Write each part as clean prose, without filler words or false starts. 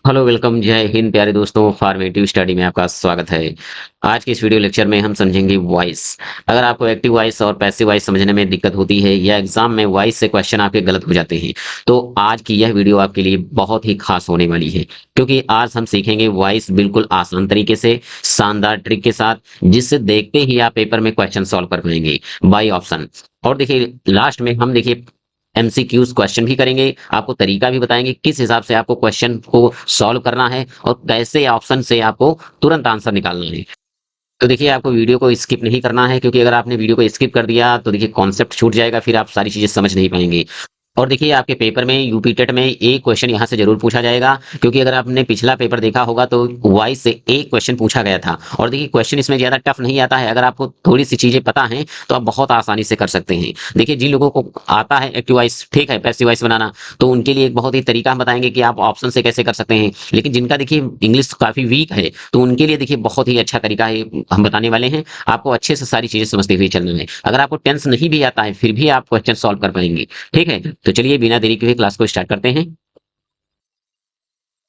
Hello welcome जय हिंद प्यारे दोस्तों फॉर्मेटिव स्टडी में आपका स्वागत है। आज के इस वीडियो लेक्चर में हम समझेंगे वॉइस। अगर आपको एक्टिव वॉइस और पैसिव वॉइस समझने में दिक्कत होती है या एग्जाम में वॉइस से क्वेश्चन आपके गलत हो जाते हैं तो आज की यह वीडियो आपके लिए बहुत ही खास होने वाली है, क्योंकि आज हम सीखेंगे वॉइस बिल्कुल आसान तरीके से, शानदार ट्रिक के साथ, जिससे देखते ही आप पेपर में क्वेश्चन सॉल्व कर पाएंगे बाय ऑप्शन। और देखिए लास्ट में हम देखिए एमसीक्यूज क्वेश्चन भी करेंगे, आपको तरीका भी बताएंगे किस हिसाब से आपको क्वेश्चन को सॉल्व करना है और कैसे ऑप्शन से आपको तुरंत आंसर निकालना है। तो देखिए आपको वीडियो को स्किप नहीं करना है, क्योंकि अगर आपने वीडियो को स्किप कर दिया तो देखिए कॉन्सेप्ट छूट जाएगा, फिर आप सारी चीजें समझ नहीं पाएंगे। और देखिए आपके पेपर में यूपी टेट में एक क्वेश्चन यहाँ से जरूर पूछा जाएगा, क्योंकि अगर आपने पिछला पेपर देखा होगा तो वाइस से एक क्वेश्चन पूछा गया था। और देखिए क्वेश्चन इसमें ज्यादा टफ नहीं आता है, अगर आपको थोड़ी सी चीजें पता है तो आप बहुत आसानी से कर सकते हैं। देखिए जिन लोगों को आता है एक्टिव वॉइस, ठीक है, पैसिव वॉइस बनाना, तो उनके लिए एक बहुत ही तरीका हम बताएंगे कि आप ऑप्शन से कैसे कर सकते हैं। लेकिन जिनका देखिए इंग्लिश काफी वीक है तो उनके लिए देखिए बहुत ही अच्छा तरीका है हम बताने वाले हैं। आपको अच्छे से सारी चीजें समझते हुए चलना है। अगर आपको टेंस नहीं भी आता है फिर भी आप क्वेश्चन सॉल्व कर पाएंगे। ठीक है, तो चलिए बिना देरी के क्लास को स्टार्ट करते हैं।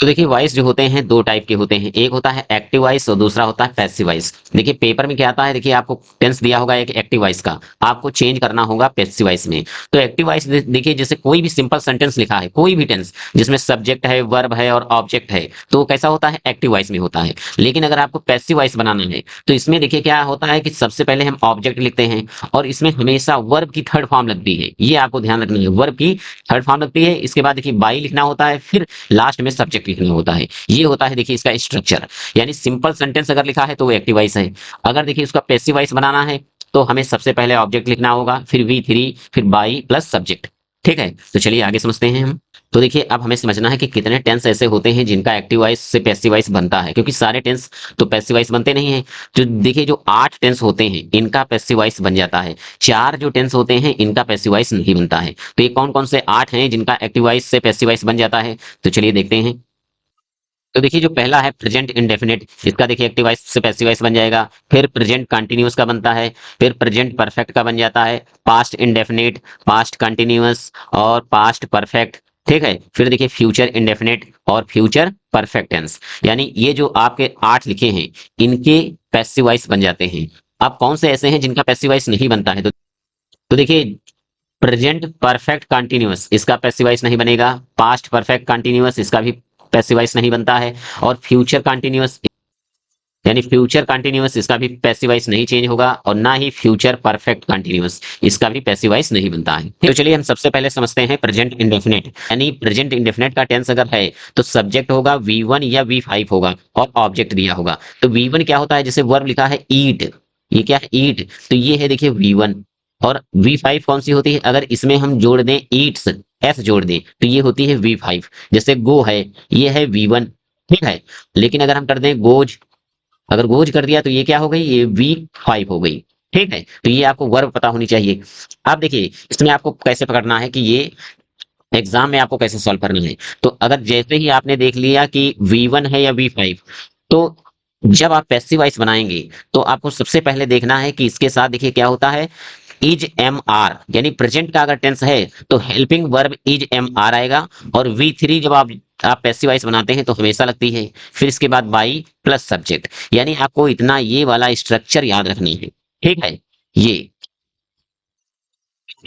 तो देखिए वॉइस जो होते हैं दो टाइप के होते हैं, एक होता है एक्टिव वॉइस और दूसरा होता है पैसिव वॉइस। देखिए पेपर में क्या आता है, देखिए आपको टेंस दिया होगा एक एक्टिव वॉइस का, आपको चेंज करना होगा पैसिव वॉइस में। तो एक्टिव वॉइस देखिए जैसे कोई भी सिंपल सेंटेंस लिखा है, कोई भी टेंस जिसमें सब्जेक्ट है, वर्ब है और ऑब्जेक्ट है, तो कैसा होता है, एक्टिव वॉइस में होता है। लेकिन अगर आपको पैसिव वॉइस बनाना है तो इसमें देखिए क्या होता है कि सबसे पहले हम ऑब्जेक्ट लिखते हैं और इसमें हमेशा वर्ब की थर्ड फॉर्म लगती है, ये आपको ध्यान रखना है, वर्ब की थर्ड फॉर्म लगती है। इसके बाद देखिए बाई लिखना होता है, फिर लास्ट में सब्जेक्ट लिखना होता है। ये होता है देखिए इसका स्ट्रक्चर। यानी सिंपल सेंटेंस अगर लिखा है तो वो एक्टिव वॉइस है। अगर देखिए उसका पैसिव वॉइस बनाना है तो हमें सबसे पहले ऑब्जेक्ट लिखना होगा, फिर V3, फिर बाई प्लस सब्जेक्ट। ठीक है, तो चलिए आगे समझते हैं हम। तो देखिए अब हमें समझना है कि कितने टेंस ऐसे होते हैं जिनका एक्टिव वॉइस से पैसिव वॉइस बनता है, क्योंकि सारे टेंस तो पैसिव वॉइस बनते नहीं है। जो देखिए जो 8 टेंस होते हैं इनका पैसिव वॉइस बन जाता है, 4 जो टेंस होते हैं इनका पैसिव वॉइस नहीं बनता है। तो ये कौन कौन से 8 हैं जिनका एक्टिव वॉइस से पैसिव वॉइस बन जाता है, तो चलिए देखते हैं। तो देखिए जो पहला है प्रेजेंट इंडेफिनिट, इसका देखिए एक्टिव वॉइस से पैसिव वॉइस बन जाएगा। फिर प्रेजेंट कंटीन्यूअस का बनता है, फिर प्रेजेंट परफेक्ट का बन जाता है, पास्ट इंडेफिनिट, पास्ट कंटीन्यूअस और पास्ट परफेक्ट। ठीक है, फिर देखिए फ्यूचर इंडेफिनिट और फ्यूचर परफेक्ट टेंस। यानी ये जो आपके 8 लिखे हैं इनके पैसिव वॉइस बन जाते हैं। अब कौन से ऐसे हैं जिनका पैसिव वॉइस नहीं बनता है, तो देखिए प्रेजेंट परफेक्ट कंटीन्यूअस इसका पैसिव वॉइस नहीं बनेगा, पास्ट परफेक्ट कंटीन्यूअस इसका भी पैसिव वॉइस नहीं बनता है, और फ्यूचर कंटीन्यूअस यानी फ्यूचर कंटीन्यूअस इसका भी पैसिव वॉइस नहीं चेंज होगा, और ना ही फ्यूचर परफेक्ट कंटीन्यूअस इसका भी पैसिव वॉइस नहीं बनता है। तो चलिए हम सबसे पहले समझते हैं प्रेजेंट इंडेफिनिट। यानी प्रेजेंट इंडेफिनिट का टेंस अगर है तो सब्जेक्ट होगा V1 या V5 होगा और ऑब्जेक्ट दिया होगा। तो V1 क्या होता है, जैसे वर्ब लिखा है ईट, ये क्या है ईट, तो ये है देखिए V1। और V5 कौन सी होती है, अगर इसमें हम जोड़ दें ईट्स, एस जोड़ दें तो ये होती है V5। जैसे गो है, ये है V1। ठीक है, लेकिन अगर हम कर दें गोज, अगर गोज कर दिया तो ये क्या हो गई, ये V5 हो गई। ठीक है, तो ये आपको वर्ब पता होनी चाहिए। अब देखिए इसमें आपको कैसे पकड़ना है कि ये एग्जाम में आपको कैसे सॉल्व करना है। तो अगर जैसे ही आपने देख लिया कि V1 है या V5, तो जब आप पैसिव वॉइस बनाएंगे तो आपको सबसे पहले देखना है कि इसके साथ देखिए क्या होता है, इज एम आर। यानी प्रेजेंट का अगर टेंस है तो helping verb is am are आएगा। और V3 जब आप पैसिव वॉइस बनाते हैं तो हमेशा लगती है, फिर इसके बाद बाई प्लस सब्जेक्ट। यानी आपको इतना ये वाला स्ट्रक्चर याद रखना है। ठीक है, ये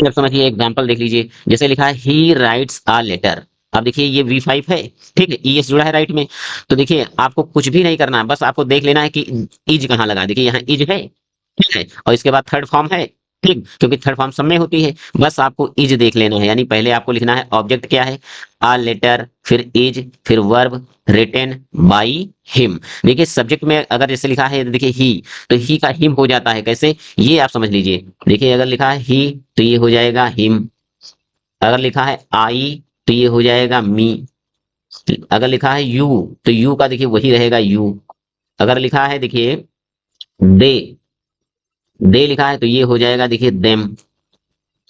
अब समझिए, एग्जांपल देख लीजिए, जैसे लिखा है ही राइट्स अ लेटर। अब देखिए ये V5 है, ठीक है, ES जुड़ा है राइट में। तो देखिए आपको कुछ भी नहीं करना है, बस आपको देख लेना है कि इज कहाँ लगा। देखिए यहाँ इज है, ठीक है, और इसके बाद थर्ड फॉर्म है, ठीक, क्योंकि थर्ड फॉर्म सब में होती है। बस आपको इज देख लेना है, यानी पहले आपको लिखना है ऑब्जेक्ट क्या है, अ लेटर, फिर इज, फिर वर्ब रिटेन बाई हिम। देखिए सब्जेक्ट में अगर जैसे लिखा है देखिए ही, तो ही का हिम हो जाता है कैसे, ये आप समझ लीजिए। देखिए अगर लिखा है ही तो ये हो जाएगा हिम, अगर लिखा है आई तो ये हो जाएगा मी, अगर लिखा है यू तो यू का देखिए वही रहेगा यू, अगर लिखा है देखिए दे, दे लिखा है तो ये हो जाएगा देखिए देम,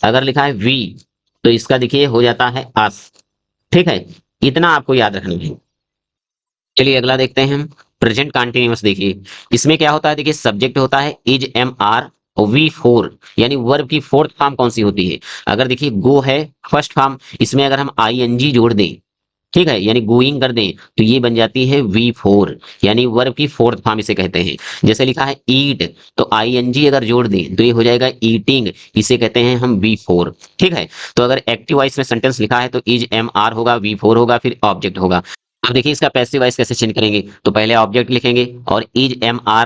अगर लिखा है वी तो इसका देखिए हो जाता है अस। ठीक है, इतना आपको याद रखना है। चलिए अगला देखते हैं हम, प्रेजेंट कंटिन्यूअस। देखिए इसमें क्या होता है, देखिए सब्जेक्ट होता है इज एम आर और V4, यानी वर्ब की फोर्थ फॉर्म कौन सी होती है, अगर देखिए गो है फर्स्ट फॉर्म, इसमें अगर हम ING जोड़ दें ठीक है, यानी गोइंग कर दें तो ये बन जाती है V4, यानी वर्ब की फोर्थ फॉर्म इसे कहते हैं। जैसे लिखा है ईट, तो ING अगर जोड़ दें तो ये हो जाएगा ईटिंग, इसे कहते हैं हम V4। ठीक है, तो अगर एक्टिव वॉइस में सेंटेंस लिखा है तो इज MR होगा, V4 होगा, फिर ऑब्जेक्ट होगा। अब देखिए इसका पैसिव वॉइस कैसे चेंज करेंगे, तो पहले ऑब्जेक्ट लिखेंगे और इज MR,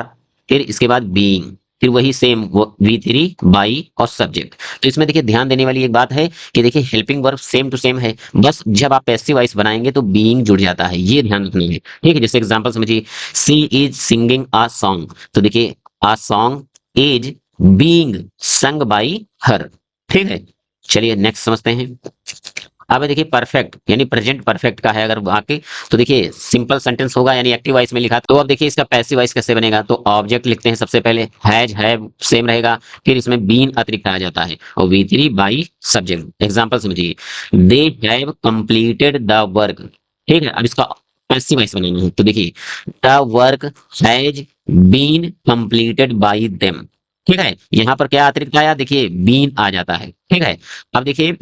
फिर इसके बाद बीइंग, फिर वही सेम V3 बाई और सब्जेक्ट। तो इसमें देखिए ध्यान देने वाली एक बात है कि देखिए helping verb same to same है, बस जब आप पैसिव वॉइस बनाएंगे तो बीइंग जुड़ जाता है, ये ध्यान रखना है। ठीक है, जैसे एग्जांपल समझिए, सी इज सिंगिंग अ सॉन्ग, तो देखिए अ सॉन्ग इज बीइंग संग बाई हर। ठीक है, चलिए नेक्स्ट समझते हैं। अब देखिए परफेक्ट यानी प्रेजेंट परफेक्ट का है, अगर आके तो देखिए सिंपल सेंटेंस होगा यानी एक्टिव वॉइस में लिखा, तो अब देखिए इसका पैसिव वॉइस कैसे बनेगा, तो ऑब्जेक्ट लिखते हैं सबसे पहले, हैज हैव सेम रहेगा, फिर इसमें बीन अतिरिक्त आ जाता है और V3 बाई सब्जेक्ट। एग्जांपल समझिए, they have completed the work. ठीक है, अब इसका पैसिव वॉइस बनाना है, तो देखिए the work has been completed by them. ठीक है, यहाँ पर क्या अतिरिक्त आया, देखिए बीन आ जाता है। ठीक है, अब देखिए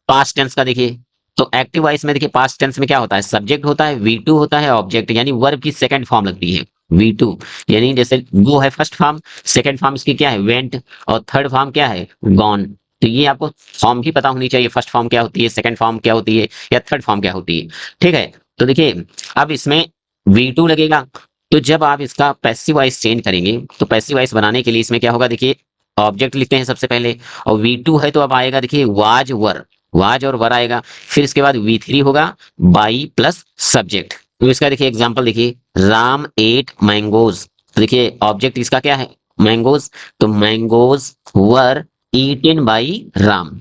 पास्ट टेंस का देखिए, तो एक्टिव वॉइस में देखिए पास्ट टेंस में क्या होता है, सब्जेक्ट होता है, V2 होता है ऑब्जेक्ट, यानी वर्ब की सेकंड फॉर्म लगती है V2, यानी जैसे गो है फर्स्ट फॉर्म, सेकंड फॉर्म इसकी क्या है वेंट, और थर्ड फॉर्म क्या है गॉन। तो ये आपको फॉर्म भी पता होनी चाहिए, फर्स्ट फॉर्म क्या होती है, सेकंड फॉर्म क्या होती है, या थर्ड फॉर्म क्या होती है। ठीक है, तो देखिए अब इसमें V2 लगेगा, तो जब आप इसका पैसिव वॉइस चेंज करेंगे तो पैसिव वॉइस बनाने के लिए इसमें क्या होगा, देखिए ऑब्जेक्ट लिखते हैं सबसे पहले, और V2 है तो अब आएगा देखिए वाज वर, वाज और वर आएगा, फिर इसके बाद V3 होगा बाई प्लस सब्जेक्ट। तो इसका देखिए एग्जांपल देखिए, राम एट मैंगोज, तो देखिए ऑब्जेक्ट इसका क्या है मैंगोज, तो mangoes were eaten by Ram.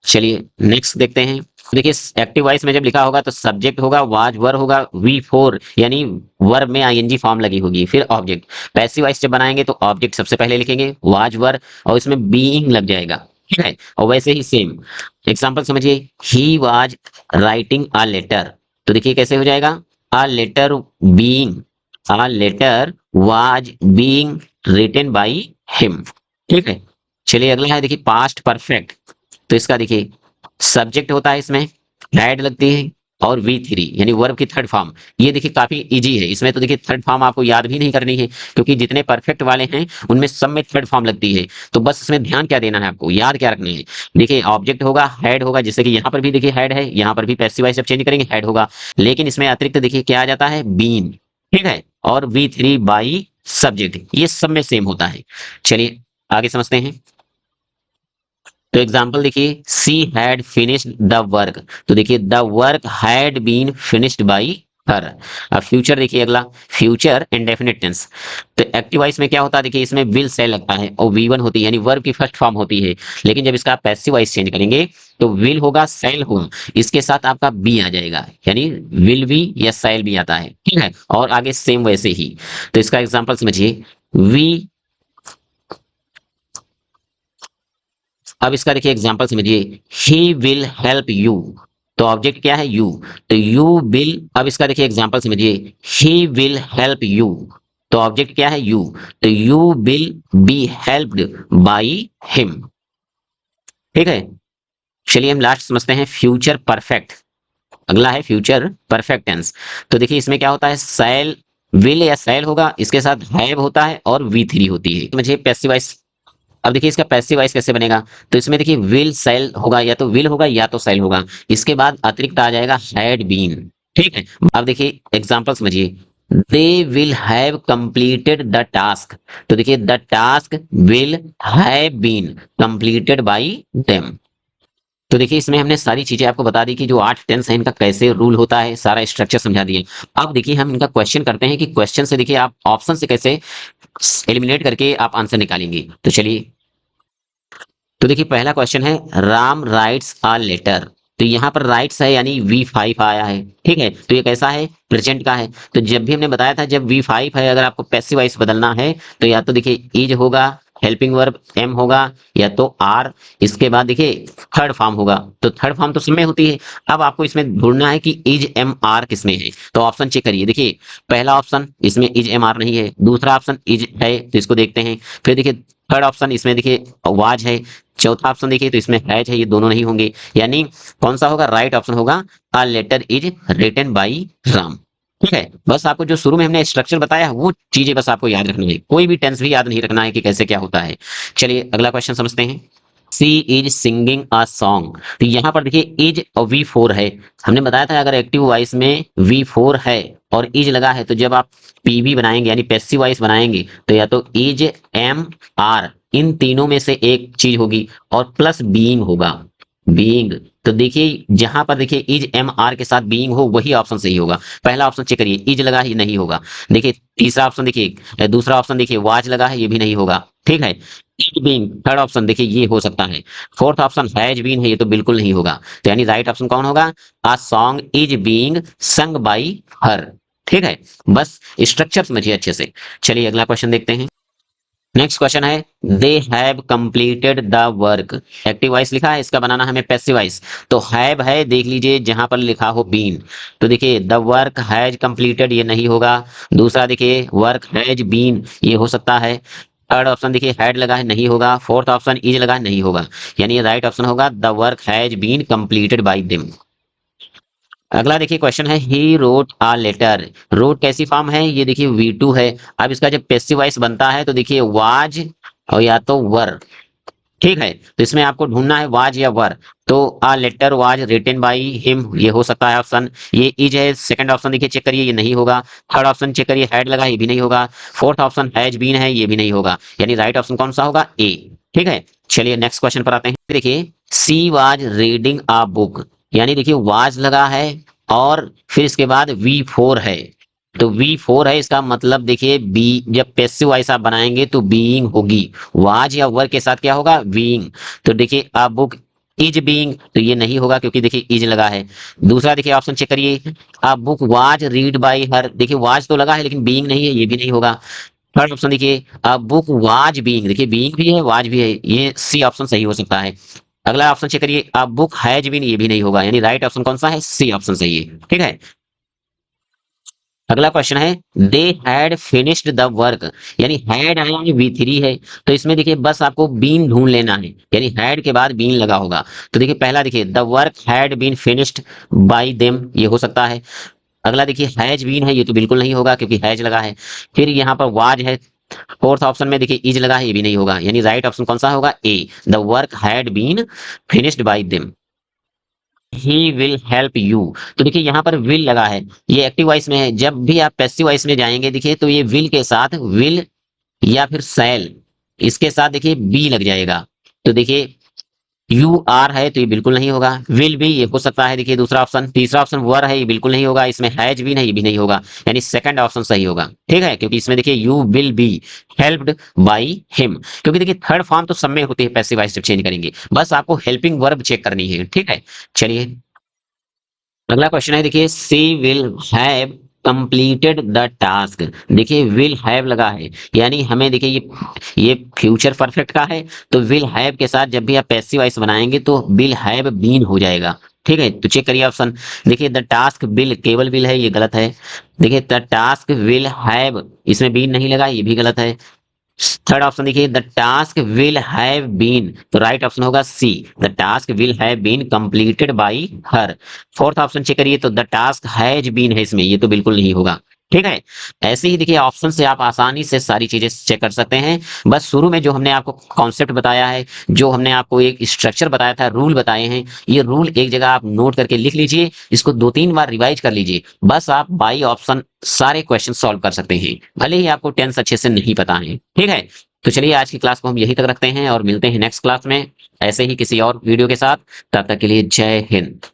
चलिए नेक्स्ट देखते हैं। देखिए एक्टिव वॉइस में जब लिखा होगा तो सब्जेक्ट होगा वाज वर होगा V4, यानी वर्ब में ING फॉर्म लगी होगी, फिर ऑब्जेक्ट। पैसिव वॉइस जब बनाएंगे तो ऑब्जेक्ट सबसे पहले लिखेंगे वाज वर, और इसमें बीइंग लग जाएगा। ठीक है, और वैसे ही सेम एग्जांपल समझिए, he was writing a letter, तो देखिए कैसे हो जाएगा, a letter being, a letter was being written by him. ठीक है, चलिए अगला है देखिए पास्ट परफेक्ट, तो इसका देखिए सब्जेक्ट होता है, इसमें हैड लगती है, और V3 यानी वर्ब की थर्ड फॉर्म। ये देखिए काफी इजी है, इसमें तो देखिए थर्ड फॉर्म आपको याद भी नहीं करनी है, क्योंकि जितने परफेक्ट वाले हैं उनमें सब में थर्ड फॉर्म लगती है। तो बस इसमें ध्यान क्या देना है आपको, याद क्या रखना है, देखिए ऑब्जेक्ट होगा हैड होगा, जैसे कि यहाँ पर भी देखिए हैड है, यहाँ पर भी पैसिव वॉइस जब चेंज करेंगे हैड होगा, लेकिन इसमें अतिरिक्त देखिए क्या आ जाता है बीन। ठीक है, और V3 बाई सब्जेक्ट, ये सब में सेम होता है। चलिए आगे समझते हैं। तो एग्जाम्पल देखिए, she had finished the work, तो देखिए the work had been finished by her. अब फ्यूचर देखिए अगला, फ्यूचर इंडेफिनिट टेंस, तो एक्टिव वॉइस में क्या होता है, देखिए इसमें विल से लगता है और V1 होती है, यानी वर्ब की फर्स्ट फॉर्म होती है, लेकिन जब इसका पैसिव वॉइस चेंज करेंगे तो विल होगा सेल होगा, इसके साथ आपका बी आ जाएगा, यानी विल बी या सेल भी आता है। ठीक है, और आगे सेम वैसे ही। तो इसका एग्जाम्पल समझिए, वी, अब इसका देखिए एग्जांपल समझिए, ही विल हेल्प यू, तो ऑब्जेक्ट क्या है यू, तो यू विल, अब इसका देखिए एग्जांपल समझिए, ही विल हेल्प यू, तो ऑब्जेक्ट क्या है यू, तो you will be helped by him. ठीक है, चलिए हम लास्ट समझते हैं फ्यूचर परफेक्ट। अगला है फ्यूचर परफेक्ट टेंस, तो देखिए इसमें क्या होता है, सैल विल या सैल होगा, इसके साथ हैव होता है और V3 होती है। समझिए पैसिव वॉइस, अब देखिए इसका पैसिव वॉइस कैसे बनेगा, तो इसमें देखिए विल सेल होगा, या तो विल होगा या तो सेल होगा, इसके बाद अतिरिक्त आ जाएगा हैड बीन। ठीक है, अब देखिए एग्जांपल समझिए, they will have completed the task, तो देखिए the task will have been completed by them. तो देखिए इसमें हमने सारी चीजें आपको बता दी कि जो 8 टेंस है इनका कैसे रूल होता है, सारा स्ट्रक्चर समझा दिए। अब देखिए हम इनका क्वेश्चन करते हैं कि क्वेश्चन से देखिए आप ऑप्शन से कैसे एलिमिनेट करके आप आंसर निकालेंगे। तो चलिए, तो देखिए पहला क्वेश्चन है, राम राइट्स अ लेटर, तो यहाँ पर राइट्स है यानी V5 आया है। ठीक है, तो ये कैसा है, प्रेजेंट का है, तो जब भी हमने बताया था जब V5 है अगर आपको पैसिव वॉइस बदलना है तो या तो देखिए इज होगा, हेल्पिंग वर्ब एम होगा या तो आर, इसके बाद देखिए थर्ड फॉर्म होगा, तो थर्ड फॉर्म तो सब में होती है। अब आपको इसमें ढूंढना है कि इज एम आर किसमें है, तो ऑप्शन चेक करिए। देखिए पहला ऑप्शन इसमें इज एम आर नहीं है, दूसरा ऑप्शन इज है तो इसको देखते हैं, फिर देखिए थर्ड ऑप्शन इसमें देखिए वाज है, चौथा ऑप्शन देखिए तो इसमें हैज है, ये दोनों नहीं होंगे, यानी कौन सा होगा, राइट ऑप्शन होगा a letter is written by Ram. ठीक है, बस आपको जो शुरू में हमने स्ट्रक्चर बताया वो चीजें बस आपको याद रखनी है, कोई भी टेंस भी याद नहीं रखना है कि कैसे क्या होता है। चलिए अगला क्वेश्चन समझते हैं। सी इज सिंगिंग अ सॉन्ग, तो यहाँ पर देखिए इज और वी फोर है, हमने बताया था अगर एक्टिव वॉइस में वी फोर है और इज लगा है तो जब आप पीवी बनाएंगे यानी पैसिव वॉइस बनाएंगे तो या तो इज एम आर इन तीनों में से एक चीज होगी और प्लस बीइंग होगा, बीइंग। तो देखिए जहां पर देखिए इज एम आर के साथ बीइंग हो वही ऑप्शन सही होगा। पहला ऑप्शन चेक करिए, इज लगा है ये नहीं होगा। देखिए तीसरा ऑप्शन देखिए, दूसरा ऑप्शन देखिए वाज लगा है ये भी नहीं होगा। ठीक है, इज बीइंग थर्ड ऑप्शन देखिए ये हो सकता है, फोर्थ ऑप्शन हैज बीन है ये तो बिल्कुल नहीं होगा, तो यानी राइट ऑप्शन कौन होगा, अ सॉन्ग इज बीइंग संग बाई हर। ठीक है, बस स्ट्रक्चर समझिए अच्छे से। चलिए अगला क्वेश्चन देखते हैं। नेक्स्ट क्वेश्चन है they have completed the work, active voice लिखा है, इसका बनाना हमें पैसिव वॉइस, तो हैव है देख लीजिए जहां पर लिखा हो बीन, तो देखिए द वर्क हैज कंप्लीटेड ये नहीं होगा, दूसरा देखिए वर्क हैज बीन ये हो सकता है, थर्ड ऑप्शन देखिए हैड लगा है नहीं होगा, फोर्थ ऑप्शन इज लगा है नहीं होगा, यानी राइट ऑप्शन होगा the work has been completed by them. अगला देखिए क्वेश्चन है he wrote a letter, wrote कैसी फॉर्म है, ये देखिए V2 है। अब इसका जब पैसिव वॉइस बनता है तो देखिए वाज और या तो वर। ठीक है, तो इसमें आपको ढूंढना है वाज या वर, तो a letter was written by him ये हो सकता है ऑप्शन, ये इज है सेकंड ऑप्शन देखिए चेक करिए ये नहीं होगा, थर्ड ऑप्शन चेक करिए हैड लगा ये भी नहीं होगा, फोर्थ ऑप्शन हैज बीन है ये भी नहीं होगा, यानी राइट ऑप्शन कौन सा होगा, ए। ठीक है, चलिए नेक्स्ट क्वेश्चन पर आते हैं। देखिए she was reading a book, यानी देखिए वाज लगा है और फिर इसके बाद V4 है, तो V4 है इसका मतलब देखिए बी, जब पैसिव वॉइस आप बनाएंगे तो बीइंग होगी, वाज या वर के साथ क्या होगा, बीइंग। तो देखिए अ बुक इज बीइंग तो ये नहीं होगा क्योंकि देखिए इज लगा है। दूसरा देखिए ऑप्शन चेक करिए, a book was read by हर, देखिए वाज तो लगा है लेकिन बीइंग नहीं है ये भी नहीं होगा। थर्ड ऑप्शन देखिए अ बुक वाज बीइंग, देखिए बीइंग भी है वाज भी है, ये सी ऑप्शन सही हो सकता है। अगला ऑप्शन चेक करिए, अ बुक हैज बीन ये भी नहीं होगा, यानी राइट ऑप्शन कौन सा है, सी ऑप्शन सही है। ठीक है, अगला क्वेश्चन है they had finished the work, यानी हैड आया है V3 है, तो इसमें देखिए बस आपको बीन ढूंढ लेना है, यानी हैड के बाद बीन लगा होगा, तो देखिए पहला देखिए the work had been finished by them ये हो सकता है। अगला देखिए हैज बीन है ये तो बिल्कुल नहीं होगा क्योंकि हैज लगा है, फिर यहाँ पर वाज है, फोर्थ ऑप्शन में देखिए इज लगा है ये भी नहीं होगा, यानी राइट ऑप्शन कौन सा होगा, A the work had been finished by them. He will help you, तो देखिए यहाँ पर विल लगा है, ये एक्टिव वॉइस में है, जब भी आप पैसिव वॉइस में जाएंगे देखिए तो ये विल के साथ विल या फिर सैल इसके साथ देखिए बी लग जाएगा, तो देखिए यू आर है तो ये बिल्कुल नहीं होगा, विल भी ये हो सकता है देखिए दूसरा ऑप्शन, तीसरा ऑप्शन वर है ये बिल्कुल नहीं होगा, इसमें हैज भी नहीं ये भी नहीं होगा, यानी सेकंड ऑप्शन सही होगा। ठीक है, क्योंकि इसमें देखिए you will be helped by him, क्योंकि देखिए थर्ड फॉर्म तो सब में होती है पैसिव वॉइस जब चेंज करेंगे, बस आपको हेल्पिंग वर्ब चेक करनी है। ठीक है, चलिए अगला क्वेश्चन है, देखिए she will have completed the task, देखिए विल हैव लगा है, यानी हमें देखिए ये फ्यूचर परफेक्ट का है, तो विल हैव के साथ जब भी आप पैसिव वॉइस बनाएंगे तो विल हैव बीन हो जाएगा। ठीक है, तो चेक करिए ऑप्शन, देखिए द टास्क विल केवल विल है ये गलत है, देखिए द टास्क विल हैव इसमें बीन नहीं लगा ये भी गलत है। थर्ड ऑप्शन देखिए the task will have been, तो राइट ऑप्शन होगा C the task will have been completed by her. Fourth option check करिए तो द टास्क हैज बीन है इसमें, ये तो बिल्कुल नहीं होगा। ठीक है, ऐसे ही देखिए ऑप्शन से आप आसानी से सारी चीजें चेक कर सकते हैं, बस शुरू में जो हमने आपको कॉन्सेप्ट बताया है, जो हमने आपको एक स्ट्रक्चर बताया था, रूल बताए हैं, ये रूल एक जगह आप नोट करके लिख लीजिए, इसको 2-3 बार रिवाइज कर लीजिए, बस आप बाई ऑप्शन सारे क्वेश्चन सॉल्व कर सकते हैं, भले ही आपको टेंस अच्छे से नहीं पता है। ठीक है, तो चलिए आज की क्लास को हम यहीं तक रखते हैं और मिलते हैं नेक्स्ट क्लास में ऐसे ही किसी और वीडियो के साथ, तब तक के लिए जय हिंद।